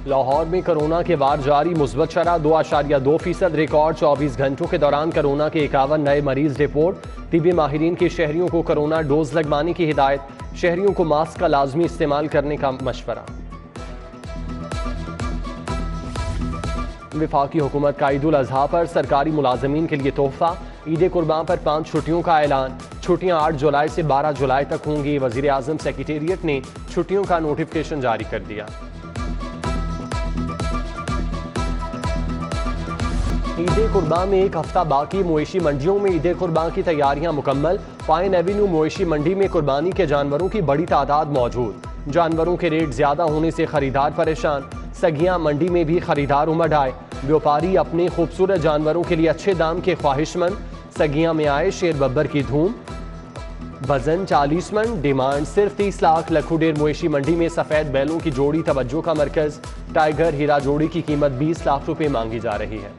लाहौर में कोरोना के वार जारी, मुस्बत शरह 2.2%। रिकॉर्ड 24 घंटों के दौरान कोरोना के 51 नए मरीज रिपोर्ट। तिबी माहिरीन के शहरियों को कोरोना डोज लगवाने की हिदायत। शहरियों को मास्क का लाजमी इस्तेमाल करने का मशवरा। वफाकी हुकूमत का ईद उल अजहा पर सरकारी मुलाजमीन के लिए तोहफा। ईद कुर्बान पर 5 छुट्टियों का ऐलान। छुट्टियां 8 जुलाई से 12 जुलाई तक होंगी। वजीर आजम सेक्रेटेरिएट ने छुट्टियों का नोटिफिकेशन जारी कर दिया। ईद कुर्बान में एक हफ्ता बाकी। मवेशी मंडियों में ईद कुर्बान की तैयारियां मुकम्मल। पाइन एवेन्यू मवेशी मंडी में कुर्बानी के जानवरों की बड़ी तादाद मौजूद। जानवरों के रेट ज्यादा होने से खरीदार परेशान। सगियां मंडी में भी खरीदार उमड़ आए। व्यापारी अपने खूबसूरत जानवरों के लिए अच्छे दाम के ख्वाहिशमंद। सगियां में आए शेर बब्बर की धूम। वजन 40 मन, डिमांड सिर्फ 30 लाख। लखुडेर मवेशी मंडी में सफेद बैलों की जोड़ी तवज्जो का मरकज। टाइगर हीरा जोड़ी की कीमत 20 लाख रुपए मांगी जा रही है।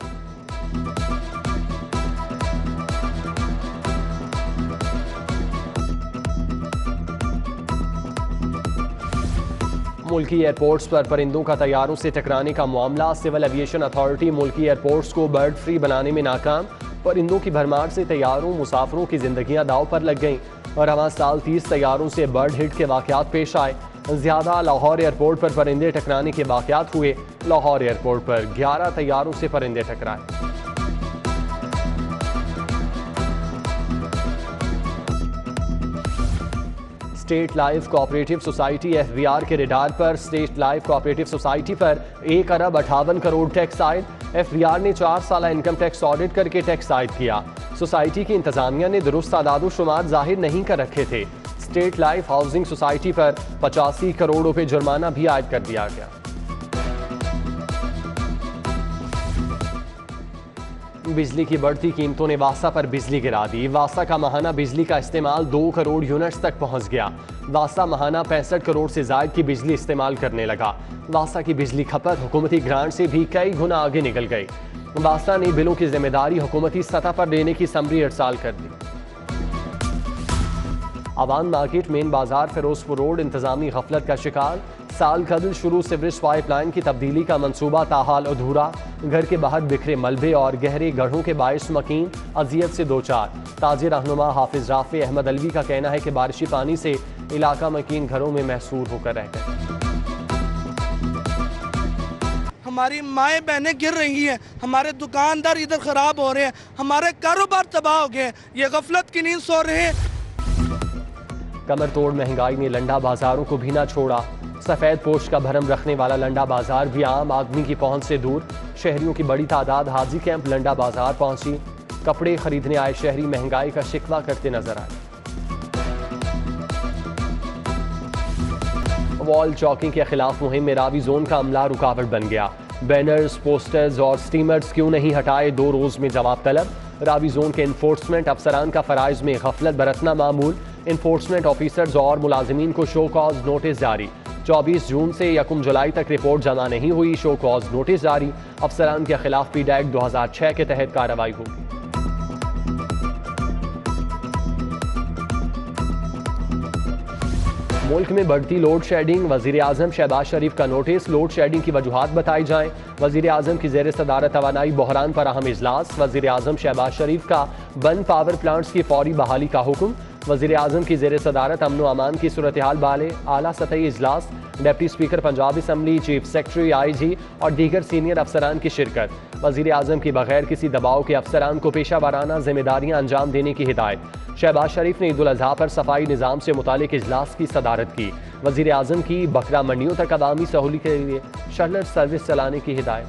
मुल्की एयरपोर्ट्स पर परिंदों का तैयारों से टकराने का मामला। सिविल एविएशन अथॉरिटी मुल्की एयरपोर्ट्स को बर्ड फ्री बनाने में नाकाम। परिंदों की भरमार से तैयारों मुसाफिरों की जिंदगियां दाव पर लग गईं और हवा साल 30 तैयारों से बर्ड हिट के वाकयात पेश आए। ज्यादा लाहौर एयरपोर्ट पर परिंदे टकराने के वाकयात हुए। लाहौर एयरपोर्ट पर 11 तैयारों से परिंदे टकराए। State life cooperative society FVR के रिडार पर। स्टेट लाइफ कोऑपरेटिव सोसाइटी पर 1 अरब 58 करोड़ टैक्स आयद। FVR ने 4 साल इनकम टैक्स ऑडिट करके टैक्स आयद किया। सोसाइटी की इंतजामिया ने दुरुस्त आदाद शुमार जाहिर नहीं कर रखे थे। स्टेट लाइफ हाउसिंग सोसाइटी पर 85 करोड़ रुपए जुर्माना भी आयद कर दिया गया। बिजली की बढ़ती कीमतों ने वासा पर बिजली गिरा दी। वासा का माहाना बिजली का इस्तेमाल 2 करोड़ यूनिट्स तक पहुंच गया। वासा माहाना 65 करोड़ से ज्यादा की बिजली इस्तेमाल करने लगा। वासा की बिजली खपत हुकूमती ग्रांट से भी कई गुना आगे निकल गई। वासा ने बिलों की जिम्मेदारी हुकूमती सतह पर देने की समरी अरसाल कर दी। आवान मार्केट मेन बाजार फिरोजपुर रोड इंतजामी गफलत का शिकार। साल कबल शुरू सीवरेज पाइपलाइन की तब्दीली का मंसूबा ताहाल अधूरा। घर के बाहर बिखरे मलबे और गहरे गढ़ों के बायस मकीन अजियत से दो चार। ताजी रहनुमा हाफिज राफे अहमद अलवी का कहना है कि बारिशी पानी से इलाका मकीन घरों में महसूर होकर रह गए। हमारी माएँ बहनें गिर रही हैं, हमारे दुकानदार इधर खराब हो रहे हैं, हमारे कारोबार तबाह हो गए। ये गफलत की नींद सो रहे हैं। कमर तोड़ महंगाई ने लंडा बाजारों को भी ना छोड़ा। सफेद पोश का भरम रखने वाला लंडा बाजार भी आम आदमी की पहुंच से दूर। शहरियों की बड़ी तादाद हाजी कैंप लंडा बाजार पहुंची। कपड़े खरीदने आए शहरी महंगाई का शिकवा करते नजर आए। वॉल चौकिंग के खिलाफ मुहिम में रावी जोन का अमला रुकावट बन गया। बैनर्स, पोस्टर्स और स्टीमर्स क्यों नहीं हटाए, 2 रोज में जवाब तलब। रावी जोन के इन्फोर्समेंट अफसरान का फराइज में गफलत बरतना मामूल। इन्फोर्समेंट ऑफिसर्स और मुलाजिमीन को शो कॉज नोटिस जारी। 24 जून से 1 जुलाई तक रिपोर्ट जमा नहीं हुई, शो कॉज नोटिस जारी। अफसरान के खिलाफ पीड एक्ट 2006 के तहत कार्रवाई होगी। मुल्क में बढ़ती लोड शेडिंग, वजीर आजम शहबाज शरीफ का नोटिस। लोड शेडिंग की वजूहात बताई जाएं। वजीर आजम की जेर सदारत तवानाई बहरान पर अहम इजलास। वजीर आजम शहबाज शरीफ का बंद पावर प्लांट्स की फौरी बहाली का हुक्म। वजीर आजम की जेर सदारत अमन अमान की सूरत हाल बाले आला सतही इजलास। Deputy speaker Punjab assembly, chief secretary, IG और दीगर सीनियर अफसरान की शिरकत। वजीर आजम की बगैर किसी दबाव के अफसरान को पेशा वाराना जिम्मेदारियां अंजाम देने की हिदायत। शहबाज शरीफ ने ईद उल अजहा पर सफाई निज़ाम से मुतालिक इजलास की सदारत की। वजीर आजम की बकरा मंडियों तक अवामी सहूलियत के लिए शटल सर्विस चलाने की हिदायत।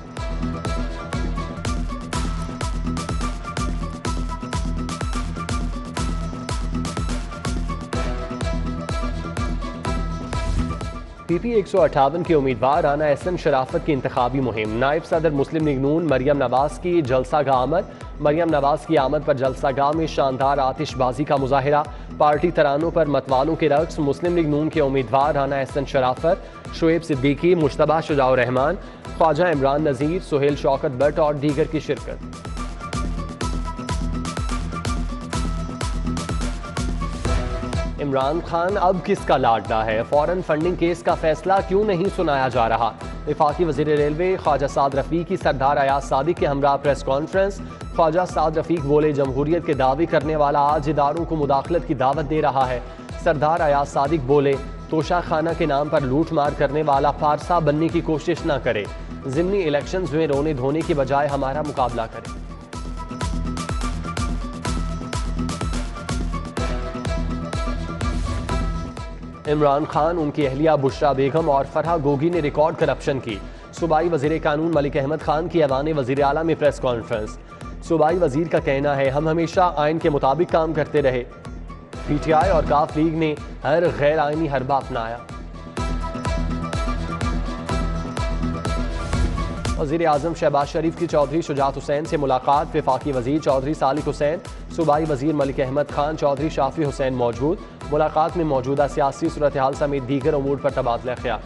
PP 158 के उम्मीदवार राना एहसन शराफत की इंतखाबी मुहिम। नायब सदर मुस्लिम लीग नून मरियम नवाज की जलसा गाह आमद। मरियम नवाज की आमद पर जलसा गाह में शानदार आतिशबाजी का मुजाहिरा। पार्टी तरानों पर मतवालों के रक्स। मुस्लिम लीग नून के उम्मीदवार राना एहसन शराफत, शुएब सिद्दीकी, मुश्तबा शुजाउर रहमान, ख्वाजा इमरान नज़ीर, सुहेल शौकत भट्ट और दीगर की शिरकत। इमरान खान अब किसका लाडला है? फौरन फंडिंग केस का फैसला क्यों नहीं सुनाया जा रहा? वफाकी वज़ीर रेलवे ख्वाजा साद रफ़ीक की सरदार अयाज सादिक के हमरा प्रेस कॉन्फ्रेंस। ख्वाजा साद रफ़ीक बोले, जमहूरियत के दावे करने वाला आज इदारों को मुदाखलत की दावत दे रहा है। सरदार अयाज सादिक बोले, तोशा खाना के नाम पर लूट मार करने वाला फारसा बनने की कोशिश न करे। ज़िमनी इलेक्शंस में रोने धोने की बजाय हमारा मुकाबला करे। इमरान खान, उनकी अहलिया बुशरा बेगम और फरहा गोगी ने रिकॉर्ड करप्शन की। सूबाई वज़ीर कानून मलिक अहमद खान की ऐवान वज़ीर आला में प्रेस कॉन्फ्रेंस। सूबाई वज़ीर का कहना है, हम हमेशा आइन के मुताबिक काम करते रहे। PTI और काफ लीग ने हर गैर आइनी हरबा अपनाया। वज़ीर आज़म शहबाज शरीफ की चौधरी शुजात हुसैन से मुलाकात। वफाकी वज़ीर चौधरी सालिक हुसैन, सूबाई वज़ीर मलिक अहमद खान, चौधरी शाफी हुसैन मौजूद। मुलाकात में मौजूदा सियासी सूरत हाल समेत दीगर उमूर पर तबादला ख्याल।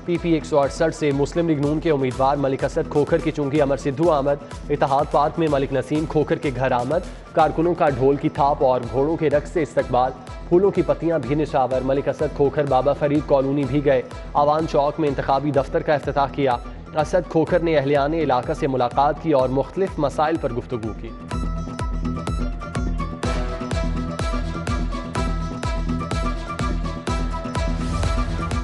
PP 168 से मुस्लिम लीग नून के उम्मीदवार मलिक असद खोखर की चुंगी अमर सिद्धू आमद। इत्तेहाद पार्क में मलिक नसीम खोखर के घर आमद। कारकुनों का ढोल की थाप और घोड़ों के रक्स से इस्तकबाल। फूलों की पत्तियां भी निशावर। मलिक असद खोखर बाबा फरीद कॉलोनी भी गए। आवान चौक में इंतखाबी दफ्तर का इफ्तिताह किया। असद खोखर ने अहलियाने इलाका से मुलाकात की और मुख्तलिफ मसाइल पर गुफ्तगू की।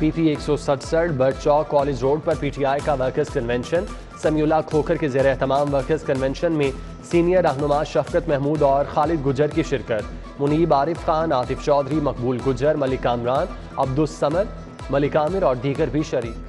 PP 167 बर्ड चौक कॉलेज रोड पर PTI का वर्कर्स कन्वेंशन। समीउल्लाह खोखर के ज़ेर एहतमाम वर्कर्स कन्वेंशन में सीनियर रहनुमा शफकत महमूद और खालिद गुजर की शिरकत। मुनीब आरिफ खान, आतिफ चौधरी, मकबूल गुजर, मलिक कामरान, अब्दुस समद, मलिक आमिर और दीगर भी शरीक।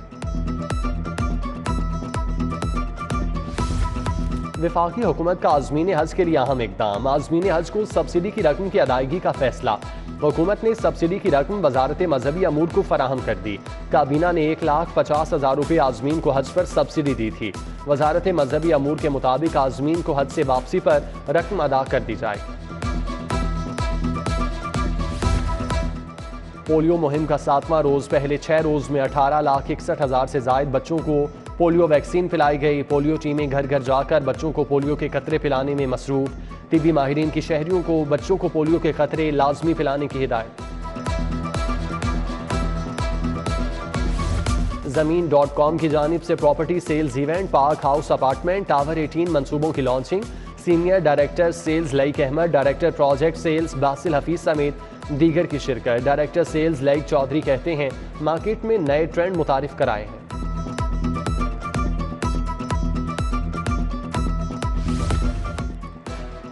वफाकी हुकूमत का आज़मीन हज के लिए अहम इक़दाम। आज़मीन हज को सब्सिडी की रकम की अदायगी का फैसला। हुकूमत ने सब्सिडी की रकम वजारत मजहबी अमूर को फराहम कर दी। काबीना ने 1,50,000 रुपये आज़मीन को हज पर सब्सिडी दी थी। वजारत मजहबी अमूर के मुताबिक आज़मीन को हज से वापसी पर रकम अदा कर दी जाए। पोलियो मुहिम का 7वां रोज। पहले 6 रोज में 18,61,000 से जायद बच्चों को पोलियो वैक्सीन पिलाई गई। पोलियो टीमें घर घर जाकर बच्चों को पोलियो के कतरे पिलाने में मसरूफ। तिब्बी माहिरीन की शहरियों को बच्चों को पोलियो के कतरे लाजमी पिलाने की हिदायत। ज़मीन.com की जानिब से property sales event. Park house apartment tower 18 मंसूबों की launching. Senior director sales Laeeq Ahmad, director project sales Basil Hafeez समेत दीगर की शिरकत। डायरेक्टर सेल्स लईक चौधरी कहते हैं, मार्केट में नए ट्रेंड मुतारिफ कराए हैं।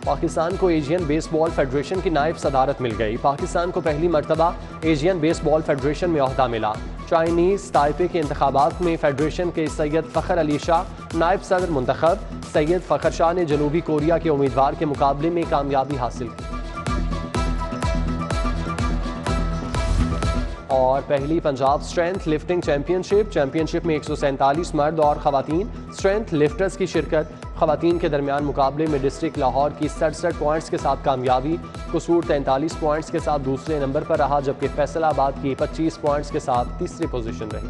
पाकिस्तान को एशियन बेसबॉल फेडरेशन की नायब सदारत मिल गई। पाकिस्तान को पहली मरतबा एशियन बेसबॉल फेडरेशन में ओहदा मिला। चाइनीज ताइपे के इंतखाबात में फेडरेशन के सैयद फ़खर अली शाह नायब सदर मुंतखब। सैयद फ़खर शाह ने जनूबी कोरिया के उम्मीदवार के मुकाबले में कामयाबी हासिल की। और पहली पंजाब स्ट्रेंथ लिफ्टिंग चैंपियनशिप में 147 मर्द और खवातीन स्ट्रेंथ लिफ्टर्स की शिरकत। खवातीन के दरमियान मुकाबले में डिस्ट्रिक्ट लाहौर की 67 पॉइंट्स के साथ कामयाबी। कसूर 43 पॉइंट्स के साथ दूसरे नंबर पर रहा, जबकि फैसलाबाद की 25 पॉइंट्स के साथ तीसरी पोजीशन रही।